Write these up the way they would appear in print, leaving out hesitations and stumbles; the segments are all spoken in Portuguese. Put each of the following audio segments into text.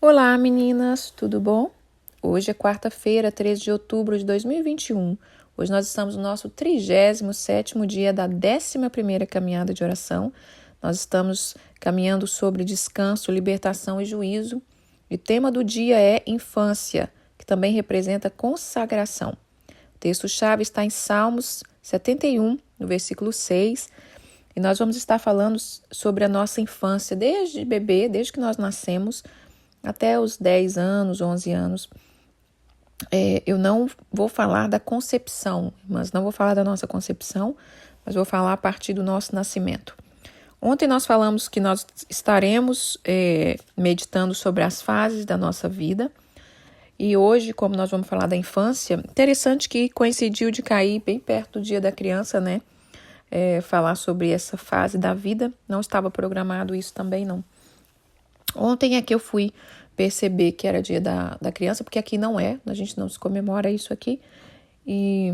Olá, meninas, tudo bom? Hoje é quarta-feira, 13 de outubro de 2021. Hoje nós estamos no nosso 37º dia da 11ª caminhada de oração. Nós estamos caminhando sobre descanso, libertação e juízo. E o tema do dia é infância, que também representa consagração. O texto-chave está em Salmos 71, no versículo 6. E nós vamos estar falando sobre a nossa infância, desde bebê, desde que nós nascemos, até os 10 anos, 11 anos. Eu não vou falar da concepção, mas não vou falar da nossa concepção, mas vou falar a partir do nosso nascimento. Ontem nós falamos que nós estaremos meditando sobre as fases da nossa vida. E hoje, como nós vamos falar da infância, interessante que coincidiu de cair bem perto do Dia da Criança, né? Falar sobre essa fase da vida. Não estava programado isso também, não. Ontem é que eu fui perceber que era dia da criança, porque aqui não é, a gente não se comemora isso aqui. E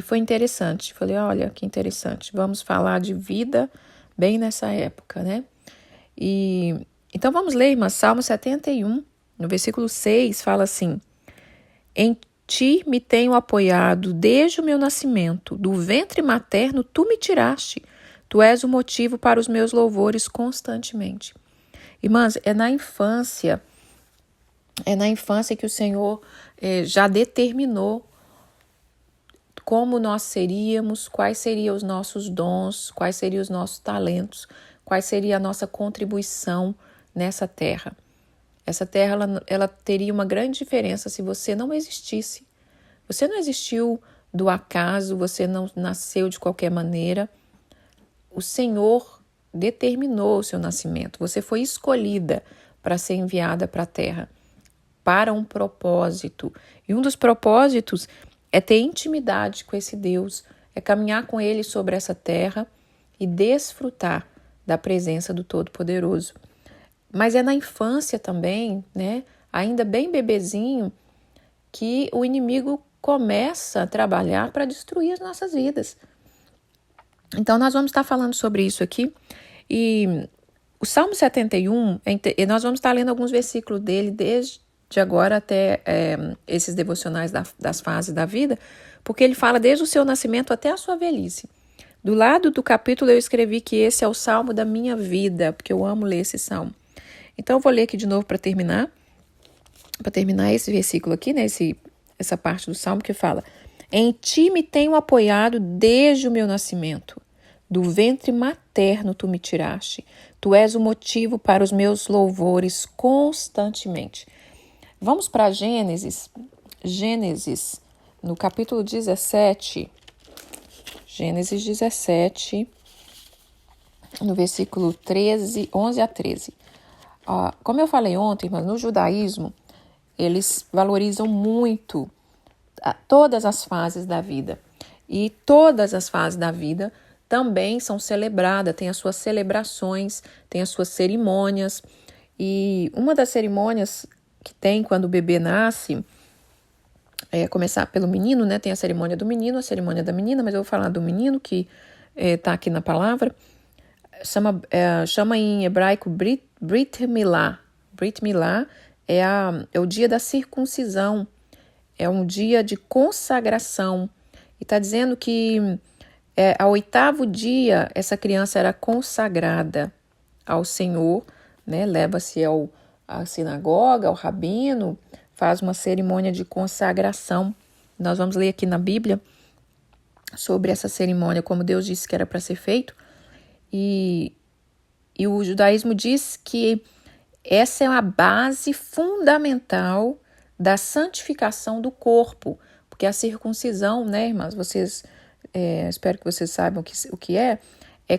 foi interessante. Falei, olha, que interessante. Vamos falar de vida bem nessa época, né? Então vamos ler, irmã, Salmo 71, no versículo 6, fala assim: Em ti me tenho apoiado desde o meu nascimento, do ventre materno tu me tiraste. Tu és o motivo para os meus louvores constantemente. Irmãs, é na infância que o Senhor já determinou como nós seríamos, quais seriam os nossos dons, quais seriam os nossos talentos, quais seria a nossa contribuição nessa terra. Essa terra ela teria uma grande diferença se você não existisse. Você não existiu do acaso, você não nasceu de qualquer maneira. O Senhor determinou o seu nascimento. Você foi escolhida para ser enviada para a terra, para um propósito. E um dos propósitos é ter intimidade com esse Deus, é caminhar com Ele sobre essa terra e desfrutar da presença do Todo-Poderoso. Mas é na infância também, né, ainda bem bebezinho, que o inimigo começa a trabalhar para destruir as nossas vidas. Então, nós vamos estar falando sobre isso aqui. E o Salmo 71, nós vamos estar lendo alguns versículos dele desde agora até esses devocionais das fases da vida, porque ele fala desde o seu nascimento até a sua velhice. Do lado do capítulo eu escrevi que esse é o Salmo da minha vida, porque eu amo ler esse Salmo. Então, eu vou ler aqui de novo para terminar esse versículo aqui, né, essa parte do Salmo que fala: Em ti me tenho apoiado desde o meu nascimento. Do ventre materno tu me tiraste. Tu és o motivo para os meus louvores constantemente. Vamos para Gênesis. Gênesis, no capítulo 17. Gênesis 17, no versículo 11 a 13. Como eu falei ontem, mas no judaísmo, eles valorizam muito todas as fases da vida. E todas as fases da vida também são celebradas, tem as suas celebrações, tem as suas cerimônias. E uma das cerimônias que tem quando o bebê nasce, começar pelo menino, né? Tem a cerimônia do menino, a cerimônia da menina, mas eu vou falar do menino que está aqui na palavra. Chama em hebraico Brit Milá. Brit Milá é o dia da circuncisão, é um dia de consagração. E está dizendo que ao 8º dia essa criança era consagrada ao Senhor, né? Leva-se à sinagoga, ao rabino, faz uma cerimônia de consagração. Nós vamos ler aqui na Bíblia sobre essa cerimônia, como Deus disse que era para ser feito. E o judaísmo diz que essa é a base fundamental da santificação do corpo, porque a circuncisão, né, irmãs, espero que vocês saibam o que é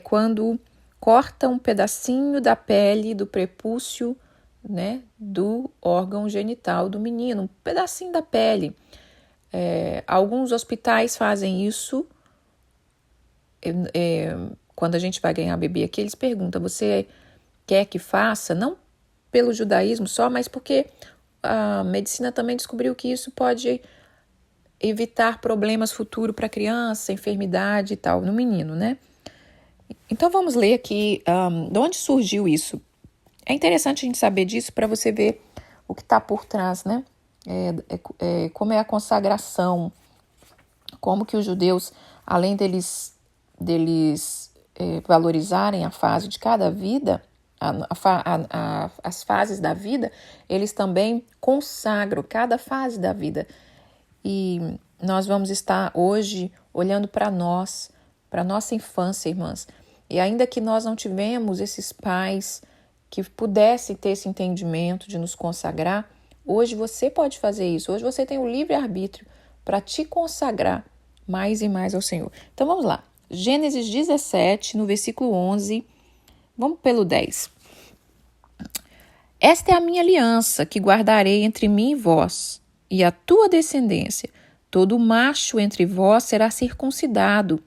quando corta um pedacinho da pele do prepúcio, né, do órgão genital do menino, um pedacinho da pele. Alguns hospitais fazem isso. Quando a gente vai ganhar bebê aqui, eles perguntam: você quer que faça? Não pelo judaísmo só, mas porque a medicina também descobriu que isso pode evitar problemas futuros para a criança, enfermidade e tal, no menino, né? Então vamos ler aqui de onde surgiu isso. É interessante a gente saber disso para você ver o que está por trás, né? Como é a consagração, como que os judeus, além deles valorizarem a fase de cada vida, as fases da vida, eles também consagram cada fase da vida. E nós vamos estar hoje olhando para nós, para nossa infância, irmãs. E ainda que nós não tivemos esses pais que pudessem ter esse entendimento de nos consagrar, hoje você pode fazer isso. Hoje você tem o livre-arbítrio para te consagrar mais e mais ao Senhor. Então vamos lá. Gênesis 17, no versículo 11, vamos pelo 10. Esta é a minha aliança que guardarei entre mim e vós, e a tua descendência. Todo macho entre vós será circuncidado.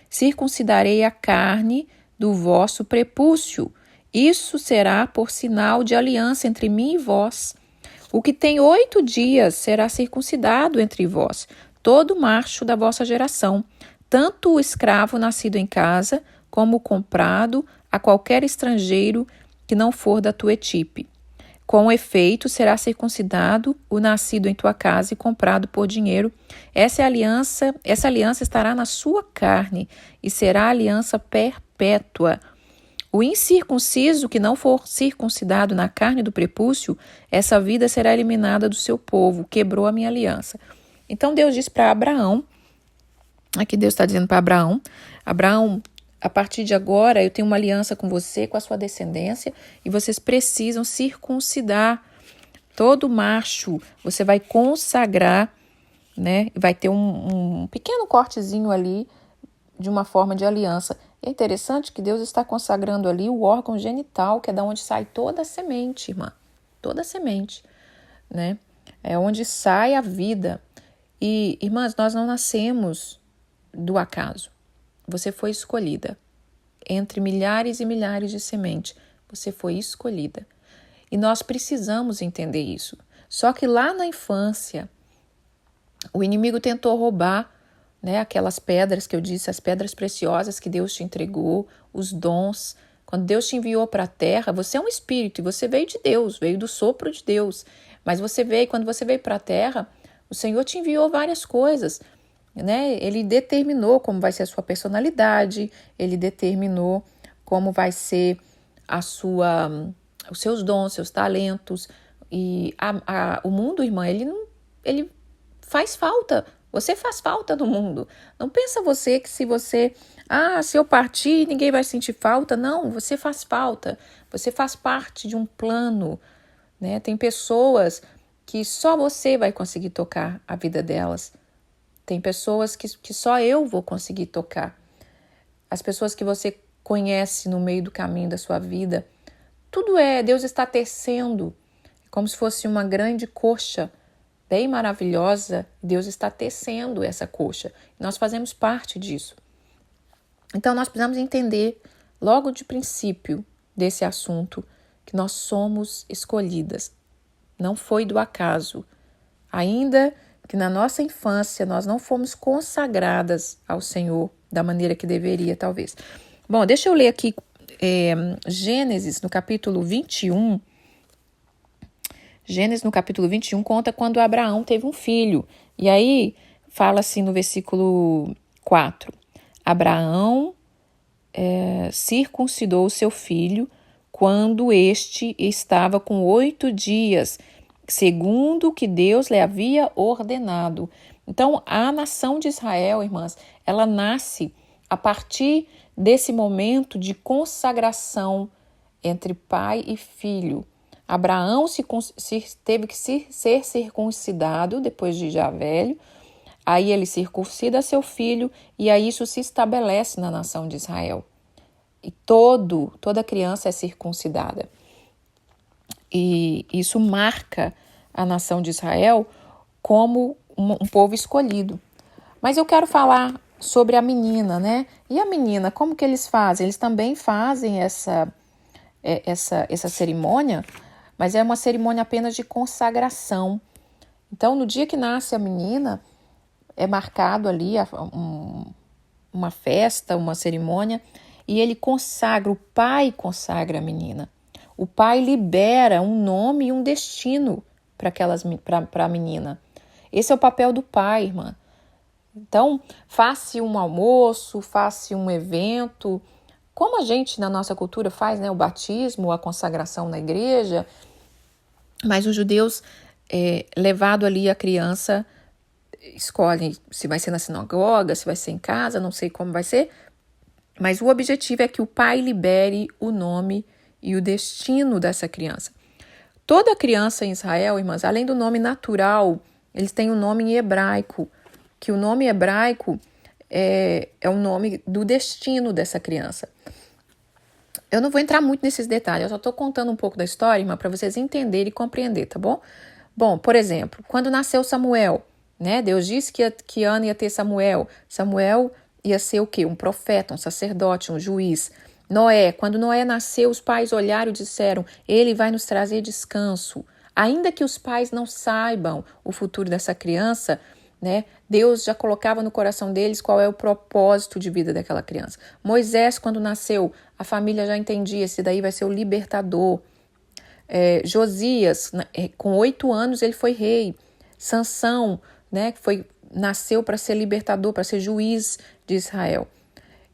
Circuncidarei a carne do vosso prepúcio. Isso será por sinal de aliança entre mim e vós. O que tem 8 dias será circuncidado entre vós, todo macho da vossa geração, tanto o escravo nascido em casa, como o comprado a qualquer estrangeiro que não for da tua etípe. Com efeito, será circuncidado o nascido em tua casa e comprado por dinheiro. Essa aliança estará na sua carne e será aliança perpétua. O incircunciso que não for circuncidado na carne do prepúcio, essa vida será eliminada do seu povo, quebrou a minha aliança. Então Deus diz para Abraão, aqui Deus está dizendo para Abraão, a partir de agora eu tenho uma aliança com você, com a sua descendência, e vocês precisam circuncidar todo macho, você vai consagrar, né? Vai ter um pequeno cortezinho ali de uma forma de aliança. É interessante que Deus está consagrando ali o órgão genital, que é da onde sai toda a semente, irmã. Toda a semente, né? É onde sai a vida. E, irmãs, nós não nascemos do acaso. Você foi escolhida. Entre milhares e milhares de sementes, você foi escolhida. E nós precisamos entender isso. Só que lá na infância, o inimigo tentou roubar, né, aquelas pedras que eu disse, as pedras preciosas que Deus te entregou, os dons. Quando Deus te enviou para a terra, você é um espírito e você veio de Deus, veio do sopro de Deus. Mas quando você veio para a terra, o Senhor te enviou várias coisas, né? Ele determinou como vai ser a sua personalidade, ele determinou como vai ser os seus dons, seus talentos. E o mundo, irmã, ele faz falta. Você faz falta no mundo. Não pensa você que se eu partir, ninguém vai sentir falta. Não, você faz falta. Você faz parte de um plano, né? Tem pessoas que só você vai conseguir tocar a vida delas. Tem pessoas que só eu vou conseguir tocar. As pessoas que você conhece no meio do caminho da sua vida, Deus está tecendo, como se fosse uma grande coxa, bem maravilhosa. Deus está tecendo essa coxa. Nós fazemos parte disso. Então nós precisamos entender, logo de princípio desse assunto, que nós somos escolhidas. Não foi do acaso. Ainda que na nossa infância nós não fomos consagradas ao Senhor da maneira que deveria, talvez. Bom, deixa eu ler aqui Gênesis, no capítulo 21. Gênesis, no capítulo 21, conta quando Abraão teve um filho. E aí, fala assim no versículo 4. Abraão circuncidou seu filho quando este estava com 8 dias, segundo o que Deus lhe havia ordenado. Então, a nação de Israel, irmãs, ela nasce a partir desse momento de consagração entre pai e filho. Abraão teve que ser circuncidado depois de já velho, aí ele circuncida seu filho e aí isso se estabelece na nação de Israel. E toda criança é circuncidada. E isso marca a nação de Israel como um povo escolhido. Mas eu quero falar sobre a menina, né? E a menina, como que eles fazem? Eles também fazem essa cerimônia, mas é uma cerimônia apenas de consagração. Então, no dia que nasce a menina, é marcado ali uma festa, uma cerimônia, e ele consagra, o pai consagra a menina. O pai libera um nome e um destino para a menina. Esse é o papel do pai, irmã. Então, faça um almoço, faça um evento, como a gente na nossa cultura faz, né, o batismo, a consagração na igreja, mas os judeus, levado ali a criança, escolhem se vai ser na sinagoga, se vai ser em casa, não sei como vai ser, mas o objetivo é que o pai libere o nome e o destino dessa criança. Toda criança em Israel, irmãs, além do nome natural, eles têm um nome em hebraico, que o nome hebraico é o nome do destino dessa criança. Eu não vou entrar muito nesses detalhes, eu só estou contando um pouco da história, irmã, para vocês entenderem e compreender, tá bom? Bom, por exemplo, quando nasceu Samuel, né? Deus disse que Ana ia ter Samuel. Samuel ia ser o quê? Um profeta, um sacerdote, um juiz. Noé, quando Noé nasceu, os pais olharam e disseram, ele vai nos trazer descanso. Ainda que os pais não saibam o futuro dessa criança, né? Deus já colocava no coração deles qual é o propósito de vida daquela criança. Moisés, quando nasceu, a família já entendia, esse daí vai ser o libertador. Josias, com 8 anos, ele foi rei. Sansão, né, nasceu para ser libertador, para ser juiz de Israel.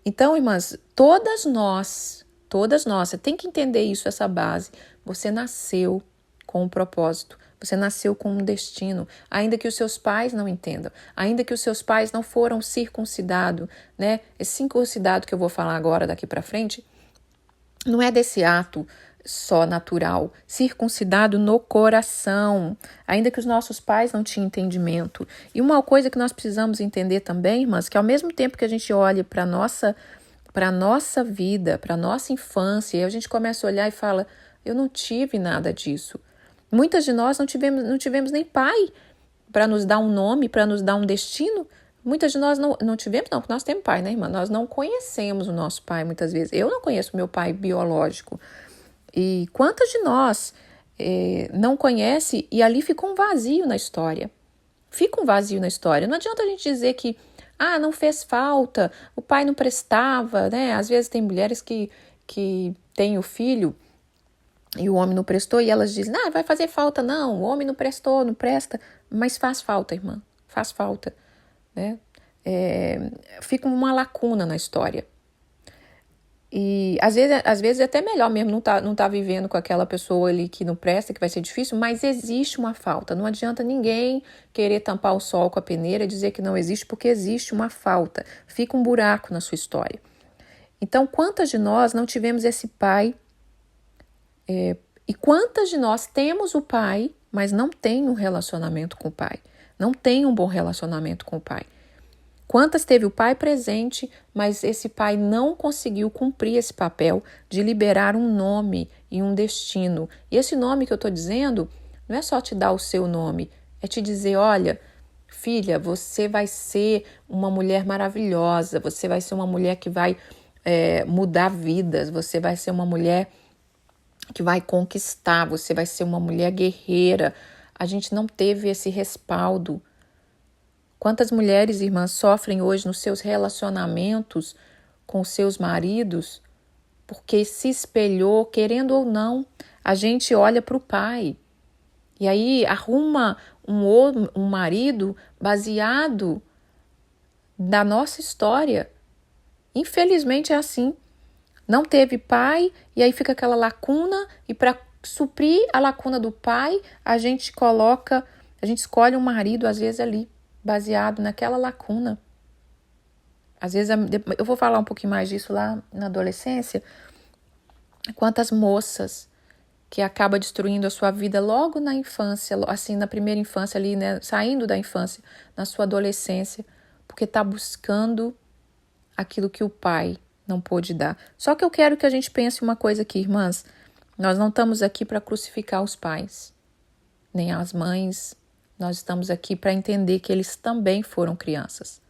Então, irmãs, todas nós, você tem que entender isso, essa base. Você nasceu com um propósito. Você nasceu com um destino, ainda que os seus pais não entendam, ainda que os seus pais não foram circuncidados, né? Esse circuncidado que eu vou falar agora, daqui para frente, não é desse ato só natural, circuncidado no coração, ainda que os nossos pais não tinham entendimento. E uma coisa que nós precisamos entender também, irmãs, que ao mesmo tempo que a gente olha para a nossa vida, para a nossa infância, e a gente começa a olhar e fala, eu não tive nada disso. Muitas de nós não tivemos nem pai para nos dar um nome, para nos dar um destino. Muitas de nós não tivemos, não, porque nós temos pai, né, irmã? Nós não conhecemos o nosso pai muitas vezes. Eu não conheço meu pai biológico. E quantas de nós não conhece e ali fica um vazio na história? Fica um vazio na história. Não adianta a gente dizer que, não fez falta, o pai não prestava, né? Às vezes tem mulheres que têm o filho e o homem não prestou, e elas dizem, vai fazer falta, não, o homem não prestou, não presta, mas faz falta, irmã, faz falta, né? Fica uma lacuna na história. E às vezes é até melhor mesmo não tá vivendo com aquela pessoa ali que não presta, que vai ser difícil, mas existe uma falta. Não adianta ninguém querer tampar o sol com a peneira e dizer que não existe, porque existe uma falta. Fica um buraco na sua história. Então, quantas de nós não tivemos esse pai? E quantas de nós temos o pai, mas não tem um relacionamento com o pai? Não tem um bom relacionamento com o pai? Quantas teve o pai presente, mas esse pai não conseguiu cumprir esse papel de liberar um nome e um destino? E esse nome que eu estou dizendo não é só te dar o seu nome, é te dizer, olha, filha, você vai ser uma mulher maravilhosa, você vai ser uma mulher que vai mudar vidas, você vai ser uma mulher que vai conquistar, você vai ser uma mulher guerreira. A gente não teve esse respaldo. Quantas mulheres, irmãs, sofrem hoje nos seus relacionamentos com seus maridos porque se espelhou, querendo ou não, a gente olha para o pai e aí arruma um marido baseado na nossa história. Infelizmente é assim. Não teve pai e aí fica aquela lacuna, e para suprir a lacuna do pai, a gente escolhe um marido às vezes ali, baseado naquela lacuna. Às vezes, eu vou falar um pouquinho mais disso lá na adolescência, quantas moças que acabam destruindo a sua vida logo na infância, assim, na primeira infância ali, né, saindo da infância, na sua adolescência, porque está buscando aquilo que o pai não pôde dar. Só que eu quero que a gente pense uma coisa aqui, irmãs. Nós não estamos aqui para crucificar os pais, nem as mães. Nós estamos aqui para entender que eles também foram crianças,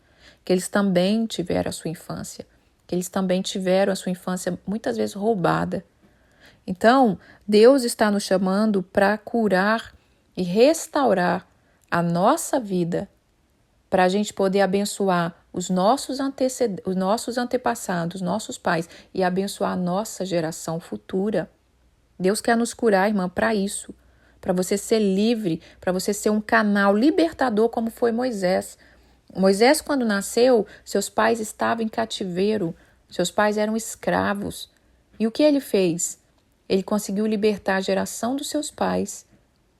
que eles também tiveram a sua infância, que eles também tiveram a sua infância muitas vezes roubada. Então, Deus está nos chamando para curar e restaurar a nossa vida, para a gente poder abençoar os nossos antepassados, nossos pais, e abençoar a nossa geração futura. Deus quer nos curar, irmã, para para você ser livre, para você ser um canal libertador como foi Moisés. Moisés, quando nasceu, seus pais estavam em cativeiro, seus pais eram escravos. E o que ele fez? Ele conseguiu libertar a geração dos seus pais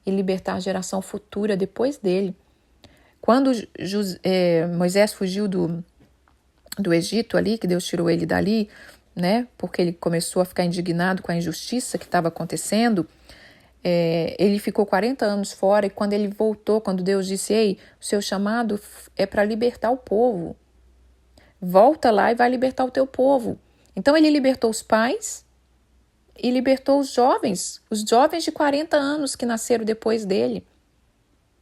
e libertar a geração futura depois dele. Quando Moisés fugiu do Egito ali, que Deus tirou ele dali, né? Porque ele começou a ficar indignado com a injustiça que estava acontecendo, ele ficou 40 anos fora e quando ele voltou, quando Deus disse, ei, o seu chamado é para libertar o povo. Volta lá e vai libertar o teu povo. Então ele libertou os pais e libertou os jovens de 40 anos que nasceram depois dele,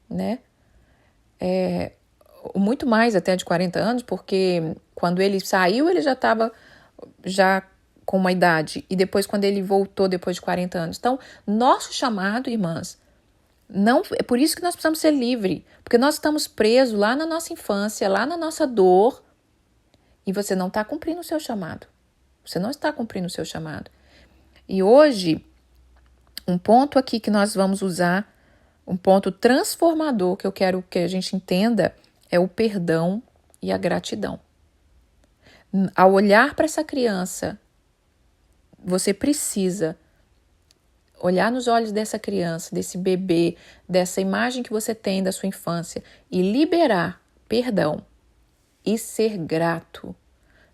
né? Muito mais até de 40 anos, porque quando ele saiu, ele já estava com uma idade. E depois, quando ele voltou, depois de 40 anos. Então, nosso chamado, irmãs, não é por isso que nós precisamos ser livres. Porque nós estamos presos lá na nossa infância, lá na nossa dor. E você não está cumprindo o seu chamado. Você não está cumprindo o seu chamado. E hoje, um ponto aqui que nós vamos usar, um ponto transformador que eu quero que a gente entenda, é o perdão e a gratidão. Ao olhar para essa criança, você precisa olhar nos olhos dessa criança, desse bebê, dessa imagem que você tem da sua infância e liberar perdão e ser grato.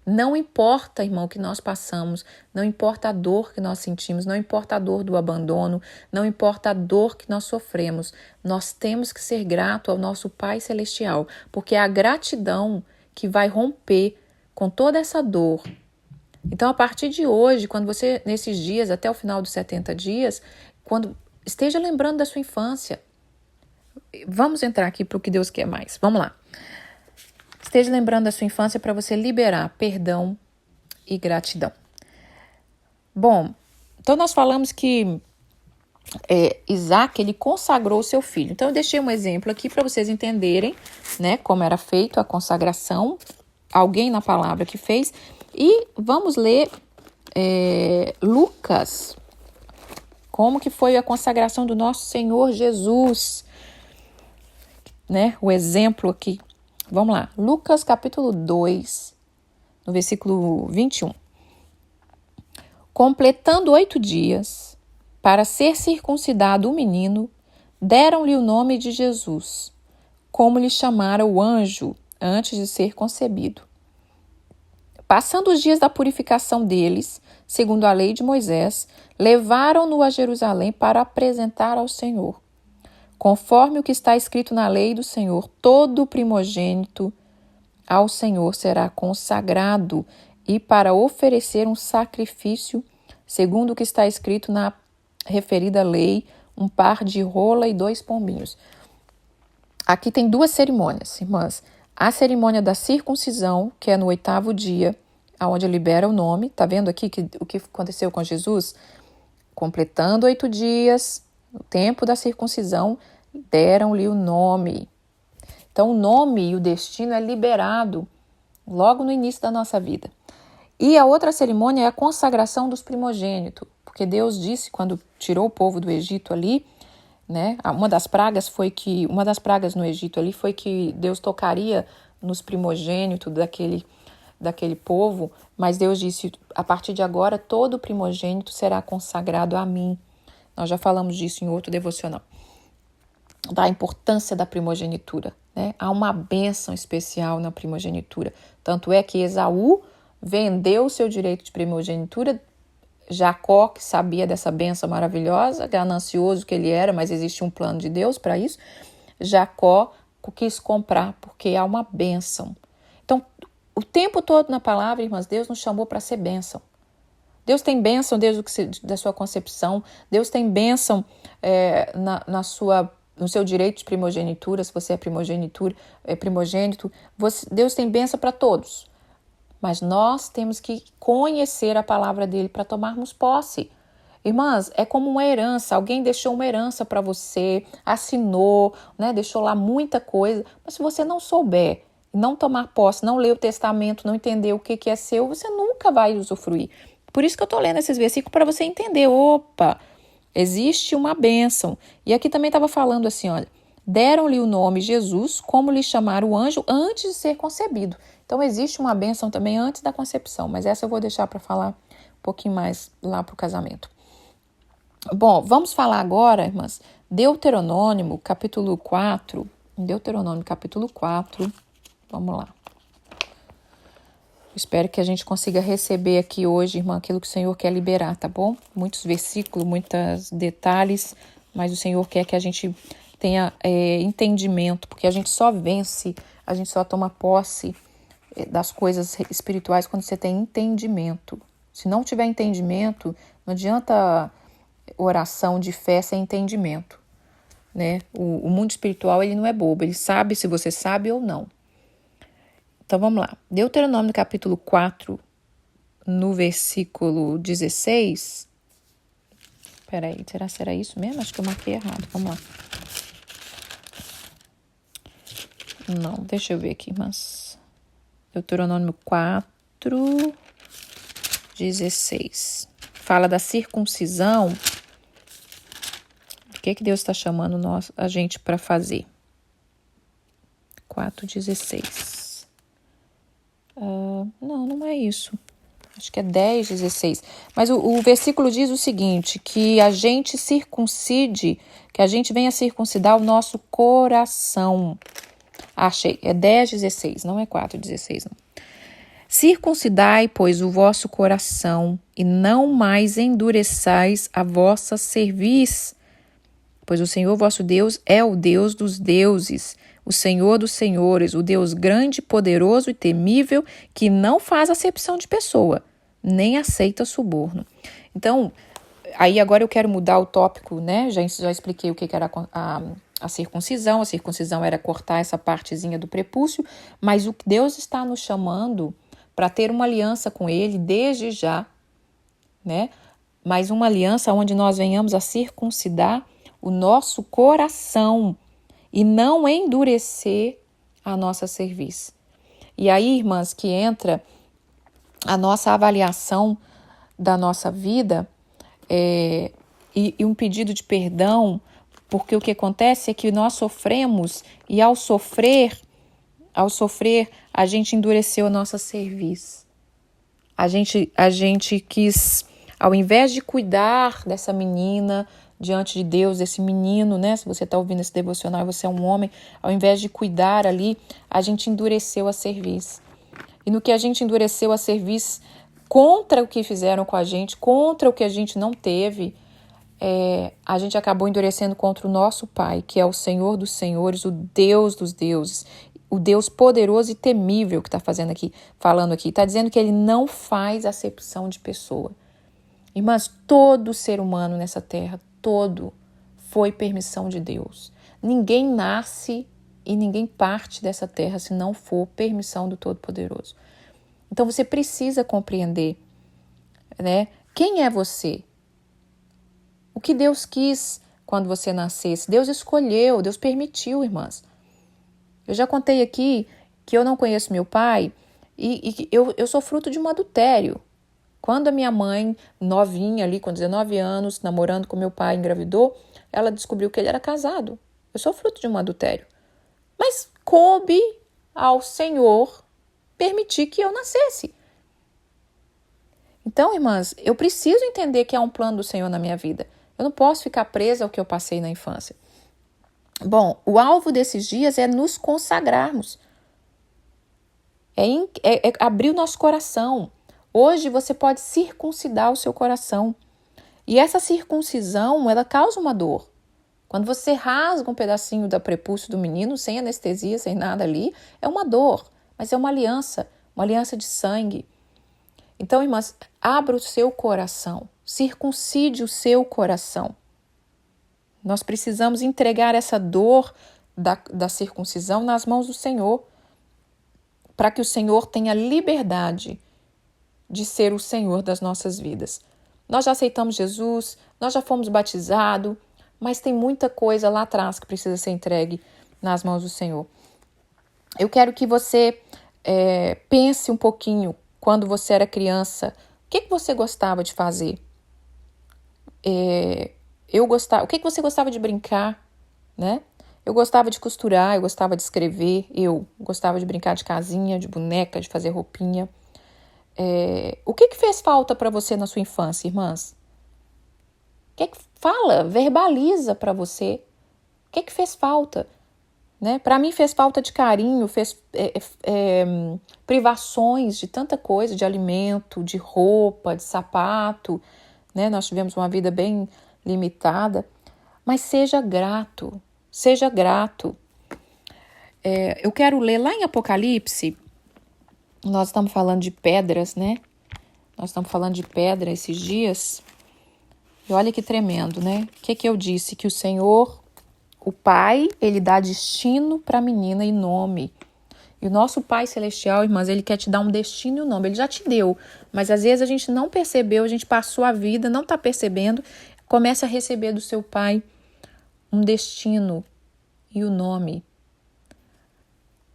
Não importa, irmão, o que nós passamos, não importa a dor que nós sentimos, não importa a dor do abandono, não importa a dor que nós sofremos, nós temos que ser grato ao nosso Pai Celestial, porque é a gratidão que vai romper com toda essa dor. Então, a partir de hoje, quando você, nesses dias, até o final dos 70 dias, quando esteja lembrando da sua infância, vamos entrar aqui para o que Deus quer mais. Vamos lá. Esteja lembrando da sua infância para você liberar perdão e gratidão. Bom, então nós falamos que Isaac, ele consagrou o seu filho. Então eu deixei um exemplo aqui para vocês entenderem, né, como era feito a consagração. Alguém na palavra que fez. E vamos ler Lucas, como que foi a consagração do nosso Senhor Jesus, né? O exemplo aqui. Vamos lá, Lucas capítulo 2, no versículo 21. Completando 8 dias, para ser circuncidado o menino, deram-lhe o nome de Jesus, como lhe chamara o anjo antes de ser concebido. Passando os dias da purificação deles, segundo a lei de Moisés, levaram-no a Jerusalém para apresentar ao Senhor. Conforme o que está escrito na lei do Senhor, todo primogênito ao Senhor será consagrado e para oferecer um sacrifício, segundo o que está escrito na referida lei, um par de rola e 2 pombinhos. Aqui tem 2 cerimônias, irmãs. A cerimônia da circuncisão, que é no 8º dia, onde libera o nome. Tá vendo aqui o que aconteceu com Jesus? Completando 8 dias, no tempo da circuncisão, deram-lhe o nome. Então, o nome e o destino é liberado logo no início da nossa vida. E a outra cerimônia é a consagração dos primogênitos, porque Deus disse, quando tirou o povo do Egito ali, né, uma das pragas no Egito ali foi que Deus tocaria nos primogênitos daquele povo, mas Deus disse, a partir de agora, todo primogênito será consagrado a mim. Nós já falamos disso em outro devocional. Da importância da primogenitura, né? Há uma bênção especial na primogenitura. Tanto é que Esaú vendeu o seu direito de primogenitura. Jacó, que sabia dessa bênção maravilhosa, ganancioso que ele era, mas existe um plano de Deus para isso. Jacó quis comprar, porque há uma bênção. Então, o tempo todo na palavra, irmãs, Deus nos chamou para ser bênção. Deus tem bênção desde da sua concepção. Deus tem bênção no seu direito de primogenitura, se você é primogênito. Deus tem bênção para todos. Mas nós temos que conhecer a palavra dele para tomarmos posse. Irmãs, é como uma herança. Alguém deixou uma herança para você, assinou, né, deixou lá muita coisa. Mas se você não souber, não tomar posse, não ler o testamento, não entender o que é seu, você nunca vai usufruir. Por isso que eu estou lendo esses versículos para você entender. Opa, Existe uma bênção. E aqui também estava falando assim, olha, deram-lhe o nome Jesus, como lhe chamaram o anjo antes de ser concebido. Então existe uma bênção também antes da concepção, mas essa eu vou deixar para falar um pouquinho mais lá para o casamento. Bom, vamos falar agora, irmãs, Deuteronômio, capítulo 4. Deuteronômio, capítulo 4. Vamos lá. Espero que a gente consiga receber aqui hoje, irmã, aquilo que o Senhor quer liberar, tá bom? Muitos versículos, muitos detalhes, mas o Senhor quer que a gente tenha entendimento, porque a gente só vence, a gente só toma posse das coisas espirituais quando você tem entendimento. Se não tiver entendimento, não adianta oração de fé sem entendimento, né? O mundo espiritual, ele não é bobo, ele sabe se você sabe ou não. Então vamos lá, Deuteronômio capítulo 4, no versículo 16. Peraí, será isso mesmo? Acho que eu marquei errado, vamos lá. Não, deixa eu ver aqui, mas Deuteronômio 4, 16. Fala da circuncisão. O que Deus está chamando a gente para fazer? 4:16. Não é isso. Acho que é 10:16. Mas o versículo diz o seguinte, que a gente circuncide, que a gente venha circuncidar o nosso coração. Achei, é 10:16, não é 4:16, não. Circuncidai, pois, o vosso coração, e não mais endureçais a vossa cerviz, pois o Senhor vosso Deus é o Deus dos deuses, o Senhor dos senhores, o Deus grande, poderoso e temível, que não faz acepção de pessoa, nem aceita suborno. Então, aí agora eu quero mudar o tópico, né? Já expliquei o que era a circuncisão. A circuncisão era cortar essa partezinha do prepúcio, mas o que Deus está nos chamando para ter uma aliança com Ele desde já, né? Mas uma aliança onde nós venhamos a circuncidar o nosso coração e não endurecer a nossa cerviz. E aí, irmãs, que entra a nossa avaliação da nossa vida e um pedido de perdão, porque o que acontece é que nós sofremos e ao sofrer, a gente endureceu a nossa cerviz. A gente quis, ao invés de cuidar dessa menina diante de Deus, desse menino, né? Se você está ouvindo esse devocional, você é um homem, ao invés de cuidar ali, a gente endureceu a cerviz. E no que a gente endureceu a cerviz contra o que fizeram com a gente, contra o que a gente não teve, a gente acabou endurecendo contra o nosso Pai, que é o Senhor dos senhores, o Deus dos deuses, o Deus poderoso e temível que está falando aqui. Está dizendo que ele não faz acepção de pessoa. Irmãs, todo ser humano nessa terra, todo, foi permissão de Deus. Ninguém nasce e ninguém parte dessa terra se não for permissão do Todo-Poderoso. Então você precisa compreender, né? Quem é você? O que Deus quis quando você nascesse? Deus escolheu, Deus permitiu, irmãs. Eu já contei aqui que eu não conheço meu pai e eu sou fruto de um adultério. Quando a minha mãe, novinha ali, com 19 anos, namorando com meu pai, engravidou, ela descobriu que ele era casado. Eu sou fruto de um adultério. Mas coube ao Senhor permitir que eu nascesse. Então, irmãs, eu preciso entender que há um plano do Senhor na minha vida. Eu não posso ficar presa ao que eu passei na infância. Bom, o alvo desses dias é nos consagrarmos. É abrir o nosso coração. Hoje você pode circuncidar o seu coração. E essa circuncisão, ela causa uma dor. Quando você rasga um pedacinho da prepúcio do menino, sem anestesia, sem nada ali, é uma dor. Mas é uma aliança de sangue. Então, irmãs, abra o seu coração. Circuncide o seu coração. Nós precisamos entregar essa dor da circuncisão nas mãos do Senhor, para que o Senhor tenha liberdade de ser o Senhor das nossas vidas. Nós já aceitamos Jesus, nós já fomos batizados, mas tem muita coisa lá atrás que precisa ser entregue nas mãos do Senhor. Eu quero que você pense um pouquinho, quando você era criança, o que você gostava de fazer? O que você gostava de brincar, né? Eu gostava de costurar, eu gostava de escrever, eu gostava de brincar de casinha, de boneca, de fazer roupinha. O que fez falta para você na sua infância, irmãs? O que fala, verbaliza para você? O que fez falta? Né? Para mim fez falta de carinho, fez privações de tanta coisa, de alimento, de roupa, de sapato. Né? Nós tivemos uma vida bem limitada, mas seja grato, seja grato. Eu quero ler lá em Apocalipse, nós estamos falando de pedras, né? Nós estamos falando de pedra esses dias. E olha que tremendo, né? O que eu disse? Que o Senhor, o Pai, ele dá destino para a menina e nome. E o nosso Pai Celestial, irmãs, ele quer te dar um destino e um nome. Ele já te deu, mas às vezes a gente não percebeu, a gente passou a vida, não está percebendo, começa a receber do seu Pai um destino e o nome.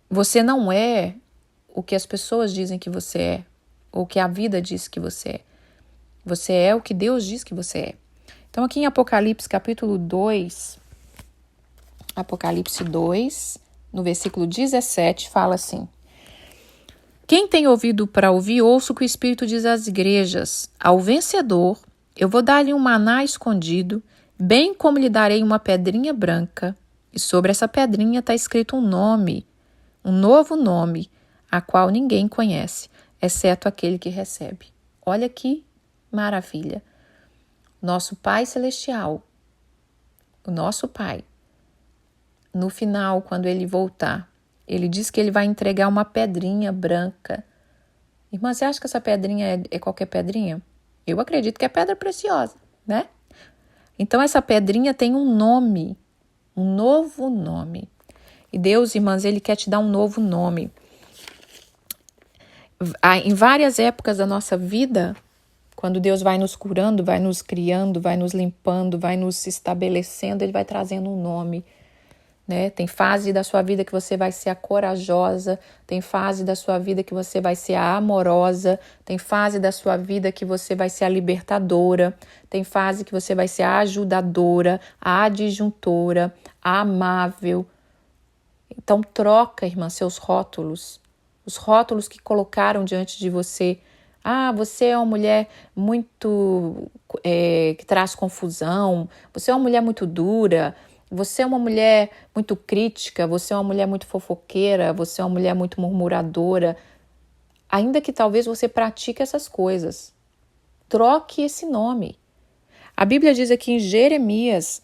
Você não é o que as pessoas dizem que você é, ou o que a vida diz que você é. Você é o que Deus diz que você é. Então aqui em Apocalipse capítulo 2, Apocalipse 2, no versículo 17, fala assim: quem tem ouvido para ouvir, ouça o que o Espírito diz às igrejas. Ao vencedor, eu vou dar-lhe um maná escondido, bem como lhe darei uma pedrinha branca, e sobre essa pedrinha está escrito um nome, um novo nome, a qual ninguém conhece, exceto aquele que recebe. Olha que maravilha. Nosso Pai Celestial, o nosso Pai, no final, quando ele voltar, ele diz que ele vai entregar uma pedrinha branca. Irmã, você acha que essa pedrinha é qualquer pedrinha? Eu acredito que é pedra preciosa, né? Então, essa pedrinha tem um nome, um novo nome. E Deus, irmãs, ele quer te dar um novo nome. Em várias épocas da nossa vida, quando Deus vai nos curando, vai nos criando, vai nos limpando, vai nos estabelecendo, ele vai trazendo um nome. Né? Tem fase da sua vida que você vai ser a corajosa, tem fase da sua vida que você vai ser a amorosa, tem fase da sua vida que você vai ser a libertadora, tem fase que você vai ser a ajudadora, a adjuntora, a amável. Então troca, irmã, seus rótulos, os rótulos que colocaram diante de você. Ah, você é uma mulher muito que traz confusão, você é uma mulher muito dura, você é uma mulher muito crítica, você é uma mulher muito fofoqueira, você é uma mulher muito murmuradora. Ainda que talvez você pratique essas coisas, troque esse nome. A Bíblia diz aqui em Jeremias,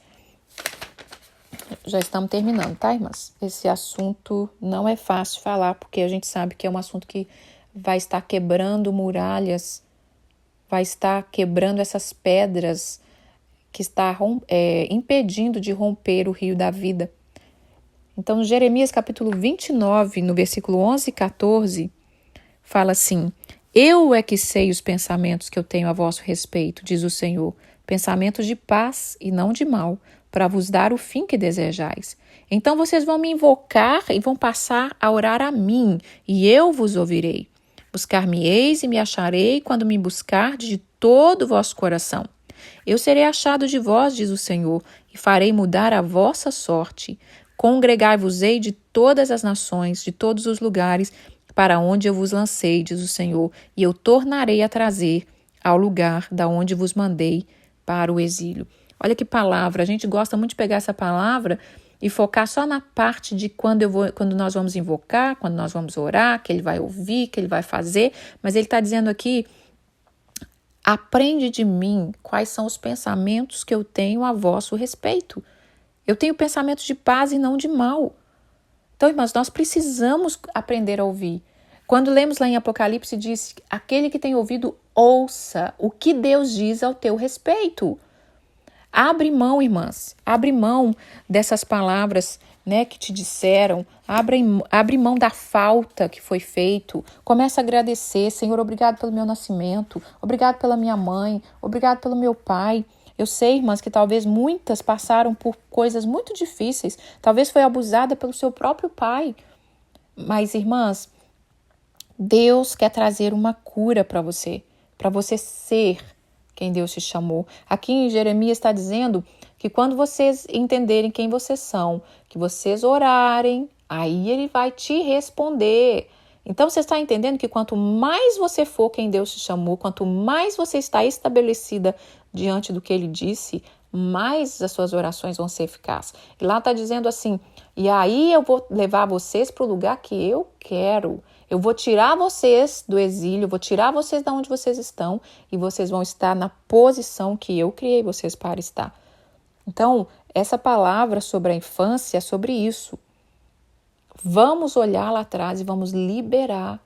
já estamos terminando, tá, irmãs? Esse assunto não é fácil falar, porque a gente sabe que é um assunto que vai estar quebrando muralhas, vai estar quebrando essas pedras que está impedindo de romper o rio da vida. Então, Jeremias capítulo 29, no versículo 11 e 14, fala assim: eu é que sei os pensamentos que eu tenho a vosso respeito, diz o Senhor, pensamentos de paz e não de mal, para vos dar o fim que desejais. Então vocês vão me invocar e vão passar a orar a mim, e eu vos ouvirei. Buscar-me-eis e me acharei quando me buscardes de todo o vosso coração. Eu serei achado de vós, diz o Senhor, e farei mudar a vossa sorte. Congregai-vos-ei de todas as nações, de todos os lugares, para onde eu vos lancei, diz o Senhor, e eu tornarei a trazer ao lugar da onde vos mandei para o exílio. Olha que palavra, a gente gosta muito de pegar essa palavra e focar só na parte de quando nós vamos invocar, quando nós vamos orar, que ele vai ouvir, que ele vai fazer, mas ele está dizendo aqui: aprende de mim quais são os pensamentos que eu tenho a vosso respeito. Eu tenho pensamentos de paz e não de mal. Então, irmãs, nós precisamos aprender a ouvir. Quando lemos lá em Apocalipse, diz: aquele que tem ouvido, ouça o que Deus diz ao teu respeito. Abre mão, irmãs, abre mão dessas palavras, né, que te disseram, abre mão da falta que foi feito, começa a agradecer: Senhor, obrigado pelo meu nascimento, obrigado pela minha mãe, obrigado pelo meu pai. Eu sei, irmãs, que talvez muitas passaram por coisas muito difíceis, talvez foi abusada pelo seu próprio pai, mas, irmãs, Deus quer trazer uma cura para você ser quem Deus te chamou. Aqui em Jeremias está dizendo que quando vocês entenderem quem vocês são, que vocês orarem, aí Ele vai te responder. Então, você está entendendo que quanto mais você for quem Deus te chamou, quanto mais você está estabelecida diante do que Ele disse, mais as suas orações vão ser eficazes. E lá está dizendo assim, e aí eu vou levar vocês para o lugar que eu quero. Eu vou tirar vocês do exílio, vou tirar vocês de onde vocês estão e vocês vão estar na posição que eu criei vocês para estar. Então, essa palavra sobre a infância é sobre isso. Vamos olhar lá atrás e vamos liberar.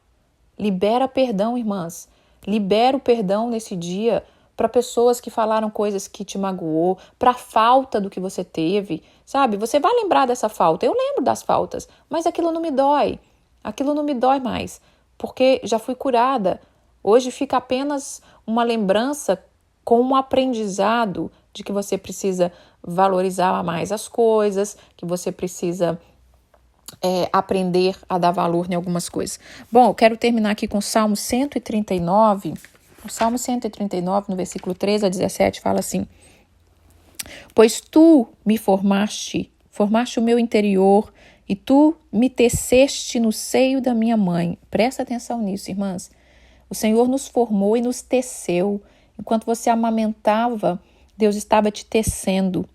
Libera perdão, irmãs. Libera o perdão nesse dia para pessoas que falaram coisas que te magoou, para a falta do que você teve, sabe? Você vai lembrar dessa falta. Eu lembro das faltas, mas aquilo não me dói. Aquilo não me dói mais, porque já fui curada. Hoje fica apenas uma lembrança com um aprendizado de que você precisa valorizar mais as coisas, que você precisa aprender a dar valor em algumas coisas. Bom, eu quero terminar aqui com o Salmo 139. O Salmo 139, no versículo 13 a 17, fala assim: Pois tu me formaste o meu interior, e tu me teceste no seio da minha mãe. Presta atenção nisso, irmãs. O Senhor nos formou e nos teceu. Enquanto você amamentava, Deus estava te tecendo,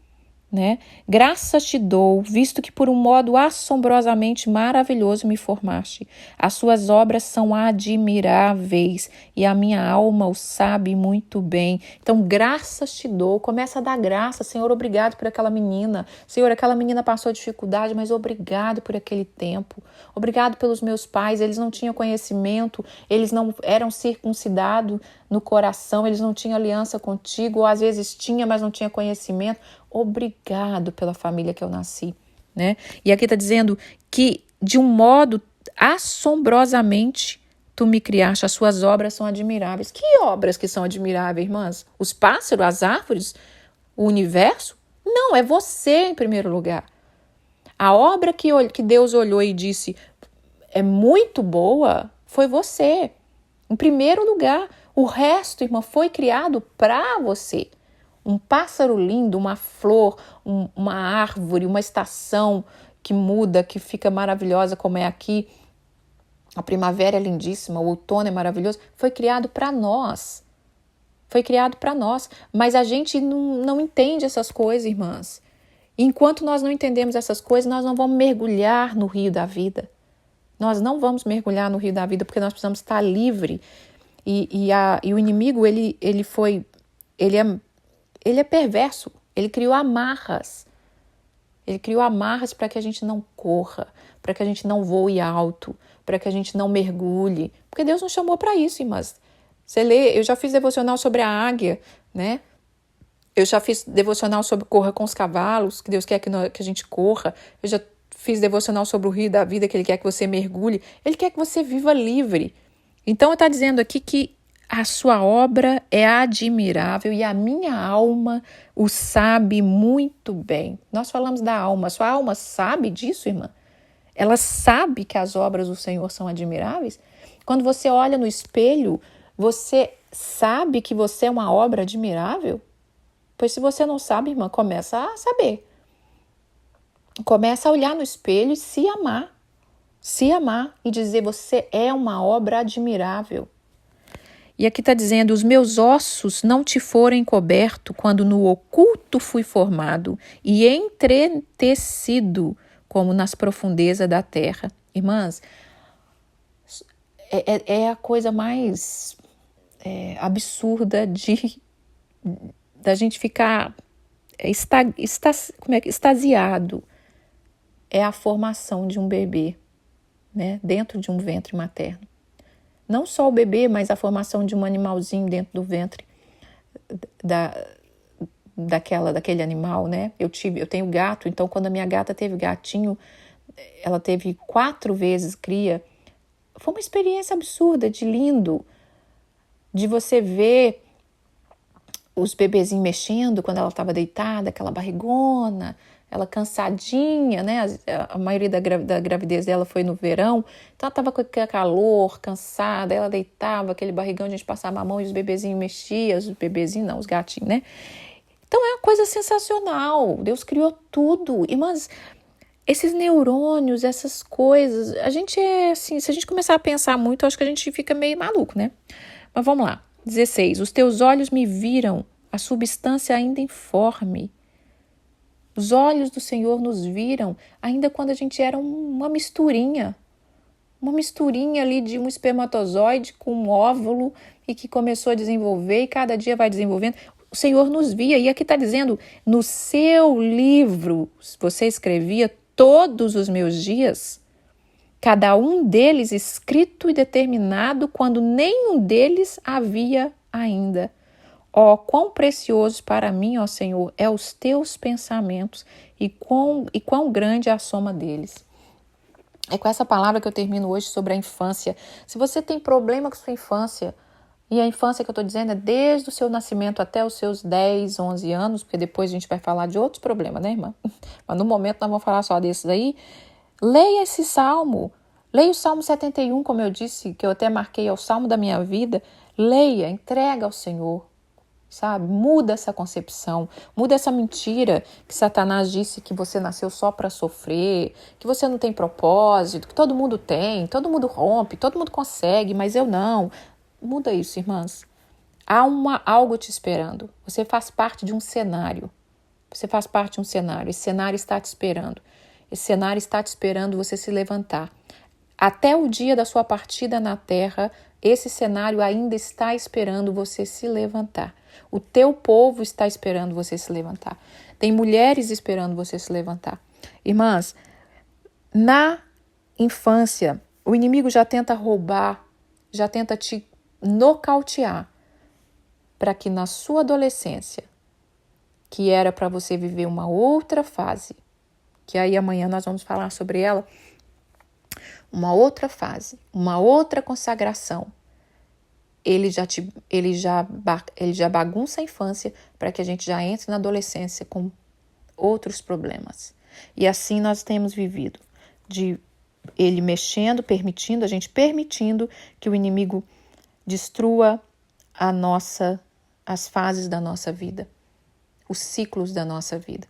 né? Graças te dou, visto que por um modo assombrosamente maravilhoso me formaste. As suas obras são admiráveis e a minha alma o sabe muito bem. Então, graças te dou. Começa a dar graça. Senhor, obrigado por aquela menina. Senhor, aquela menina passou dificuldade, mas obrigado por aquele tempo. Obrigado pelos meus pais. Eles não tinham conhecimento, eles não eram circuncidados no coração, eles não tinham aliança contigo, ou às vezes tinha, mas não tinha conhecimento. Obrigado pela família que eu nasci, né? E aqui está dizendo que de um modo assombrosamente tu me criaste, as suas obras são admiráveis. Que obras que são admiráveis, irmãs? Os pássaros, as árvores, o universo? Não, é você em primeiro lugar. A obra que Deus olhou e disse é muito boa foi você, em primeiro lugar. O resto, irmã, foi criado para você. Um pássaro lindo, uma flor, uma árvore, uma estação que muda, que fica maravilhosa como é aqui. A primavera é lindíssima, o outono é maravilhoso. Foi criado para nós. Foi criado para nós. Mas a gente não entende essas coisas, irmãs. E enquanto nós não entendemos essas coisas, nós não vamos mergulhar no rio da vida. Nós não vamos mergulhar no rio da vida porque nós precisamos estar livre. E o inimigo, ele é perverso. Ele criou amarras. Ele criou amarras para que a gente não corra, para que a gente não voe alto, para que a gente não mergulhe. Porque Deus nos chamou para isso, irmãs. Você lê, eu já fiz devocional sobre a águia, né? Eu já fiz devocional sobre corra com os cavalos, que Deus quer que a gente corra. Eu já fiz devocional sobre o rio da vida, que Ele quer que você mergulhe. Ele quer que você viva livre. Então, está dizendo aqui que a sua obra é admirável e a minha alma o sabe muito bem. Nós falamos da alma. Sua alma sabe disso, irmã? Ela sabe que as obras do Senhor são admiráveis? Quando você olha no espelho, você sabe que você é uma obra admirável? Pois se você não sabe, irmã, começa a saber. Começa a olhar no espelho e se amar. Se amar e dizer, você é uma obra admirável. E aqui está dizendo, os meus ossos não te foram encobertos quando no oculto fui formado e entretecido como nas profundezas da terra. Irmãs, é a coisa mais absurda da gente ficar extasiado. É a formação de um bebê, né, dentro de um ventre materno. Não só o bebê, mas a formação de um animalzinho dentro do ventre daquele animal, né? Eu tenho gato, então quando a minha gata teve gatinho, ela teve 4 vezes cria. Foi uma experiência absurda, de lindo, de você ver os bebezinhos mexendo quando ela estava deitada, aquela barrigona, ela cansadinha, né? A maioria da gravidez dela foi no verão, então ela estava com calor, cansada, ela deitava, aquele barrigão, a gente passava a mão e os bebezinhos mexiam, os bebezinhos não, os gatinhos, né? Então é uma coisa sensacional. Deus criou tudo. Mas esses neurônios, essas coisas, a gente é assim, se a gente começar a pensar muito, eu acho que a gente fica meio maluco, né? Mas vamos lá. 16. Os teus olhos me viram, a substância ainda informe. Os olhos do Senhor nos viram, ainda quando a gente era uma misturinha. Uma misturinha ali de um espermatozoide com um óvulo e que começou a desenvolver e cada dia vai desenvolvendo. O Senhor nos via e aqui está dizendo, no seu livro você escrevia todos os meus dias, cada um deles escrito e determinado quando nenhum deles havia ainda. Ó, quão precioso para mim, ó Senhor, é os teus pensamentos e quão grande é a soma deles. É com essa palavra que eu termino hoje sobre a infância. Se você tem problema com sua infância, e a infância que eu estou dizendo é desde o seu nascimento até os seus 10, 11 anos, porque depois a gente vai falar de outros problemas, né, irmã? Mas no momento nós vamos falar só desses aí. Leia esse salmo. Leia o Salmo 71, como eu disse, que eu até marquei, é o salmo da minha vida. Leia, entrega ao Senhor. Sabe? Muda essa concepção, muda essa mentira que Satanás disse que você nasceu só para sofrer, que você não tem propósito, que todo mundo tem, todo mundo rompe, todo mundo consegue, mas eu não. Muda isso, irmãs. Há algo te esperando. Você faz parte de um cenário. Você faz parte de um cenário. Esse cenário está te esperando. Esse cenário está te esperando você se levantar. Até o dia da sua partida na terra, esse cenário ainda está esperando você se levantar. O teu povo está esperando você se levantar. Tem mulheres esperando você se levantar. Irmãs, na infância, o inimigo já tenta roubar, já tenta te nocautear, para que na sua adolescência, que era para você viver uma outra fase, que aí amanhã nós vamos falar sobre ela, uma outra fase, uma outra consagração, ele já bagunça a infância para que a gente já entre na adolescência com outros problemas. E assim nós temos vivido, de ele mexendo, a gente permitindo que o inimigo destrua as fases da nossa vida, os ciclos da nossa vida.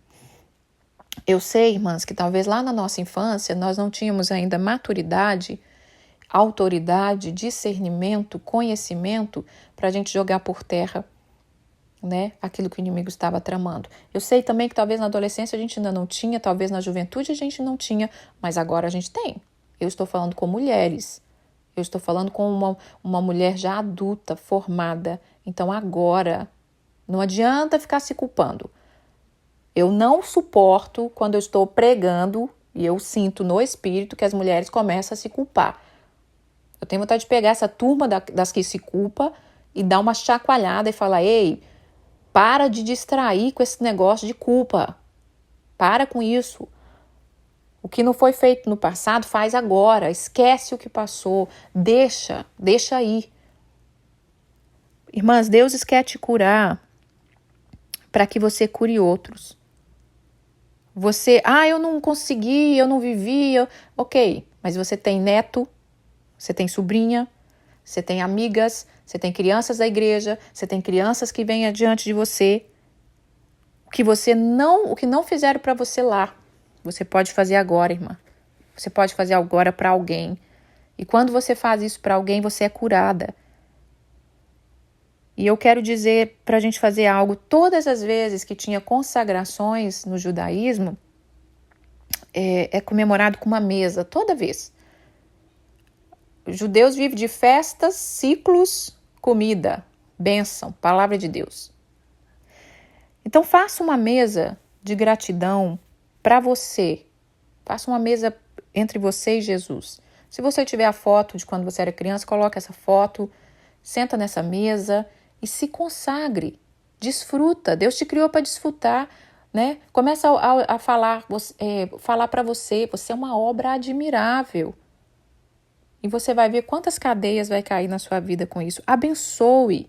Eu sei, irmãs, que talvez lá na nossa infância nós não tínhamos ainda maturidade, autoridade, discernimento, conhecimento para a gente jogar por terra, né, aquilo que o inimigo estava tramando. Eu sei também que talvez na adolescência a gente ainda não tinha, talvez na juventude a gente não tinha, mas agora a gente tem. Eu estou falando com mulheres, eu estou falando com uma mulher já adulta, formada. Então agora, não adianta ficar se culpando. Eu não suporto quando eu estou pregando e eu sinto no espírito que as mulheres começam a se culpar. Eu tenho vontade de pegar essa turma das que se culpa e dar uma chacoalhada e falar, ei, para de distrair com esse negócio de culpa. Para com isso. O que não foi feito no passado, faz agora. Esquece o que passou. Deixa aí. Irmãs, Deus quer te curar para que você cure outros. Eu não consegui, eu não vivi. Ok, mas você tem neto, você tem sobrinha, você tem amigas, você tem crianças da igreja, você tem crianças que vêm adiante de você. O que não fizeram para você lá, você pode fazer agora, irmã. Você pode fazer agora para alguém. E quando você faz isso para alguém, você é curada. E eu quero dizer para a gente fazer algo, todas as vezes que tinha consagrações no judaísmo, é comemorado com uma mesa, toda vez. Os judeus vivem de festas, ciclos, comida, bênção, palavra de Deus. Então faça uma mesa de gratidão para você. Faça uma mesa entre você e Jesus. Se você tiver a foto de quando você era criança, coloque essa foto, senta nessa mesa e se consagre. Desfruta. Deus te criou para desfrutar, né? Começa a falar para você é uma obra admirável. E você vai ver quantas cadeias vai cair na sua vida com isso. Abençoe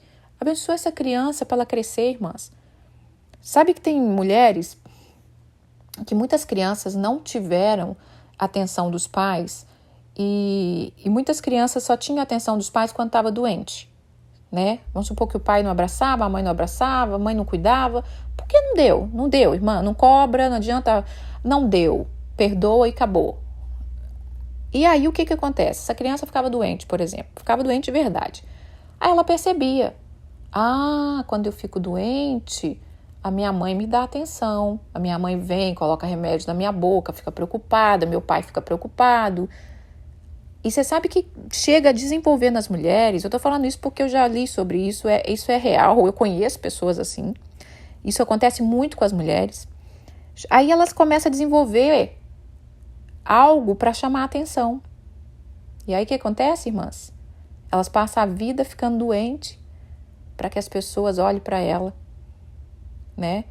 essa criança para ela crescer, irmãs. Sabe que tem mulheres que muitas crianças não tiveram atenção dos pais e muitas crianças só tinham atenção dos pais quando estava doente, né? Vamos supor que o pai não abraçava, a mãe não abraçava, a mãe não cuidava. Por que não deu? Não deu, irmã. Não cobra, não adianta. Não deu. Perdoa e acabou. E aí o que acontece? Essa criança ficava doente, por exemplo. Ficava doente de verdade. Aí ela percebia. Quando eu fico doente, a minha mãe me dá atenção. A minha mãe vem, coloca remédio na minha boca, fica preocupada. Meu pai fica preocupado. E você sabe que chega a desenvolver nas mulheres, eu tô falando isso porque eu já li sobre isso, isso é real, eu conheço pessoas assim. Isso acontece muito com as mulheres. Aí elas começam a desenvolver algo para chamar a atenção. E aí o que acontece, irmãs? Elas passam a vida ficando doente para que as pessoas olhem para ela, né?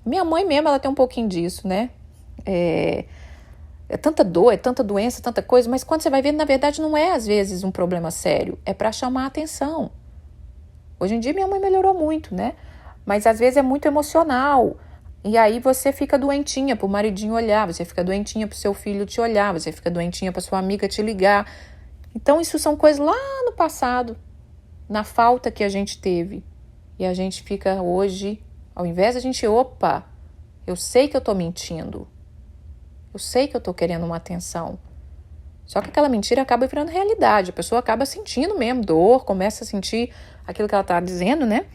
Minha mãe mesmo, ela tem um pouquinho disso, né? É tanta dor, é tanta doença, tanta coisa, mas quando você vai ver, na verdade, não é às vezes um problema sério, é para chamar a atenção. Hoje em dia minha mãe melhorou muito, né? Mas às vezes é muito emocional. E aí você fica doentinha pro maridinho olhar, você fica doentinha pro seu filho te olhar, você fica doentinha pra sua amiga te ligar. Então isso são coisas lá no passado, na falta que a gente teve. E a gente fica hoje, ao invés de a gente, eu sei que eu tô mentindo. Eu sei que eu tô querendo uma atenção. Só que aquela mentira acaba virando realidade. A pessoa acaba sentindo mesmo dor, começa a sentir aquilo que ela tá dizendo, né?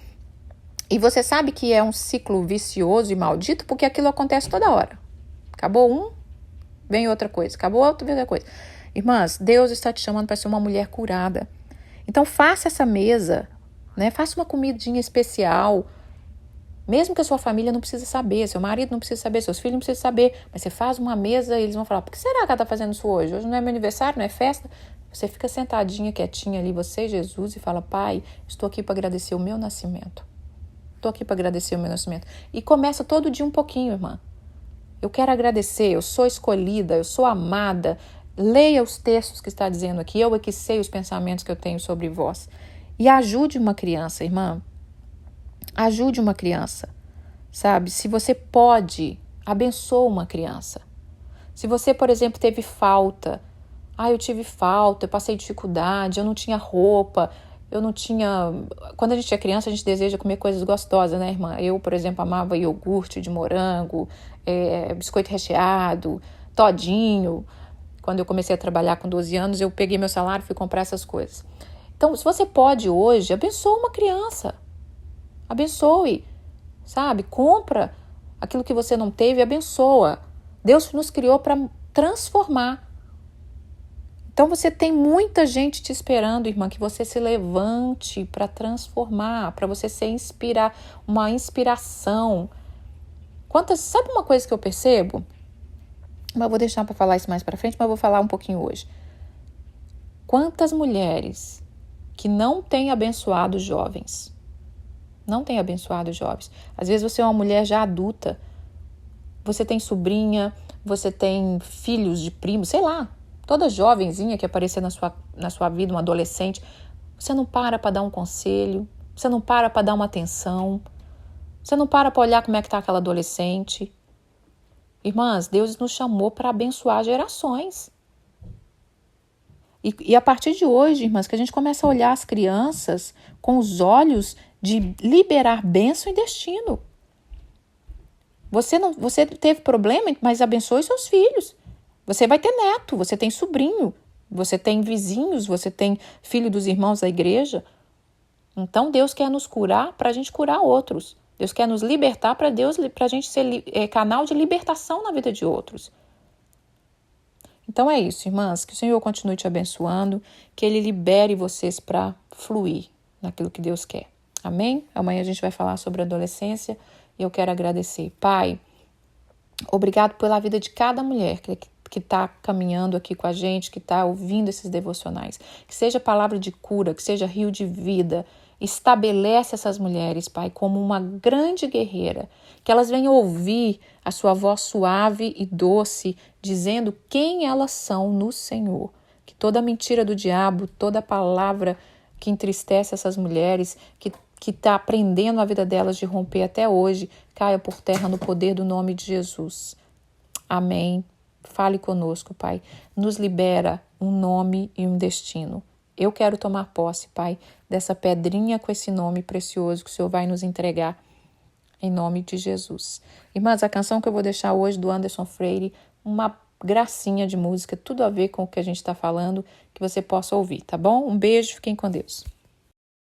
E você sabe que é um ciclo vicioso e maldito porque aquilo acontece toda hora. Acabou um, vem outra coisa. Acabou outro, vem outra coisa. Irmãs, Deus está te chamando para ser uma mulher curada. Então faça essa mesa, né? Faça uma comidinha especial. Mesmo que a sua família não precise saber, seu marido não precisa saber, seus filhos não precisam saber, mas você faz uma mesa e eles vão falar, por que será que ela está fazendo isso hoje? Hoje não é meu aniversário, não é festa? Você fica sentadinha, quietinha ali, você e Jesus, e fala, Pai, estou aqui para agradecer o meu nascimento. Estou aqui para agradecer o meu nascimento. E começa todo dia um pouquinho, irmã. Eu quero agradecer, eu sou escolhida, eu sou amada. Leia os textos que está dizendo aqui, eu é que sei os pensamentos que eu tenho sobre vós. E ajude uma criança, irmã. Ajude uma criança, sabe? Se você pode, abençoe uma criança. Se você, por exemplo, teve falta, eu tive falta, eu passei dificuldade, eu não tinha roupa, eu não tinha... Quando a gente é criança, a gente deseja comer coisas gostosas, né, irmã? Eu, por exemplo, amava iogurte de morango, biscoito recheado, todinho. Quando eu comecei a trabalhar com 12 anos, eu peguei meu salário e fui comprar essas coisas. Então, se você pode hoje, abençoe uma criança. Abençoe, sabe? Compra aquilo que você não teve e abençoa. Deus nos criou para transformar. Então você tem muita gente te esperando, irmã, que você se levante para transformar, para você uma inspiração. Sabe uma coisa que eu percebo? Mas vou deixar para falar isso mais para frente, mas vou falar um pouquinho hoje. Quantas mulheres que não têm abençoado jovens? Não tem abençoado jovens. Às vezes você é uma mulher já adulta, você tem sobrinha, você tem filhos de primos, sei lá, toda jovenzinha que aparecer na sua vida, um adolescente, você não para dar um conselho, você não para dar uma atenção, você não para olhar como é que está aquela adolescente. Irmãs, Deus nos chamou para abençoar gerações. E a partir de hoje, irmãs, que a gente começa a olhar as crianças com os olhos de liberar bênção e destino. Você teve problema, mas abençoe seus filhos. Você vai ter neto, você tem sobrinho, você tem vizinhos, você tem filho dos irmãos da igreja. Então Deus quer nos curar para a gente curar outros. Deus quer nos libertar para a gente ser canal de libertação na vida de outros. Então é isso, irmãs, que o Senhor continue te abençoando, que Ele libere vocês para fluir naquilo que Deus quer. Amém? Amanhã a gente vai falar sobre a adolescência e eu quero agradecer. Pai, obrigado pela vida de cada mulher que está caminhando aqui com a gente, que está ouvindo esses devocionais. Que seja palavra de cura, que seja rio de vida. Estabelece essas mulheres, Pai, como uma grande guerreira. Que elas venham ouvir a sua voz suave e doce, dizendo quem elas são no Senhor. Que toda mentira do diabo, toda palavra que entristece essas mulheres, que está aprendendo a vida delas de romper até hoje, caia por terra no poder do nome de Jesus. Amém. Fale conosco, Pai. Nos libera um nome e um destino. Eu quero tomar posse, Pai, dessa pedrinha com esse nome precioso que o Senhor vai nos entregar em nome de Jesus. Irmãs, a canção que eu vou deixar hoje do Anderson Freire, uma gracinha de música, tudo a ver com o que a gente está falando, que você possa ouvir, tá bom? Um beijo, fiquem com Deus.